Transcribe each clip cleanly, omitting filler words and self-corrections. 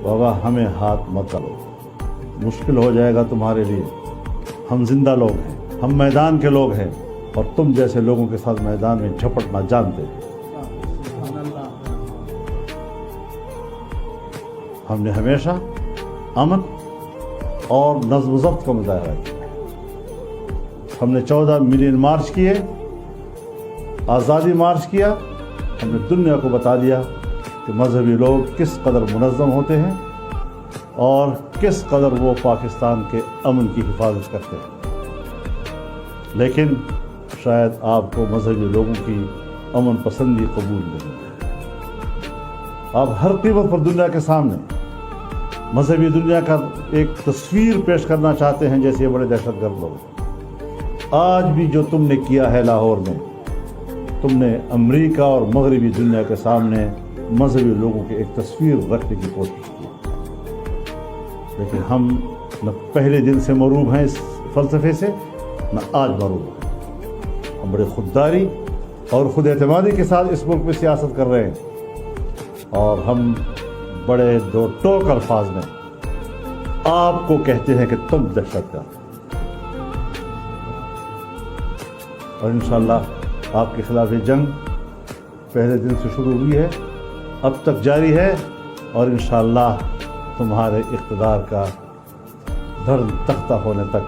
बाबा हमें हाथ मत डालो, मुश्किल हो जाएगा तुम्हारे लिए। हम जिंदा लोग हैं, हम मैदान के लोग हैं और तुम जैसे लोगों के साथ मैदान में झपटना जानते हैं। हमने हमेशा अमन और नज़्म ज़ब्त का मुजाहरा किया। हमने 14 मिलियन मार्च किए, आज़ादी मार्च किया। हमने दुनिया को बता दिया कि मजहबी लोग किस कदर मुनज़्ज़म होते हैं और किस कदर वो पाकिस्तान के अमन की हिफाजत करते हैं। लेकिन शायद आपको मजहबी लोगों की अमन पसंदी कबूल नहीं है। आप हर कीमत पर दुनिया के सामने मजहबी दुनिया का एक तस्वीर पेश करना चाहते हैं जैसे ये बड़े दहशतगर्द लोग। आज भी जो तुमने किया है लाहौर में, तुमने अमेरिका और मगरबी दुनिया के सामने मजहबी लोगों की एक तस्वीर रखने की कोशिश की। लेकिन हम न पहले दिन से मरूब हैं इस फ़लसफ़े से, न आज मरूब हैं। हम बड़े खुददारी और खुद एतमादी के साथ इस मुल्क में सियासत कर रहे हैं और हम बड़े दो टोक अल्फाज में आपको कहते हैं कि तुम दहशतगर्द। और इंशाअल्लाह आपके खिलाफ ये जंग पहले दिन से शुरू हुई है, अब तक जारी है और इंशाअल्लाह तुम्हारे इक़्तिदार का धर्म तख्ता होने तक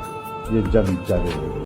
ये जंग जारी रहेगी।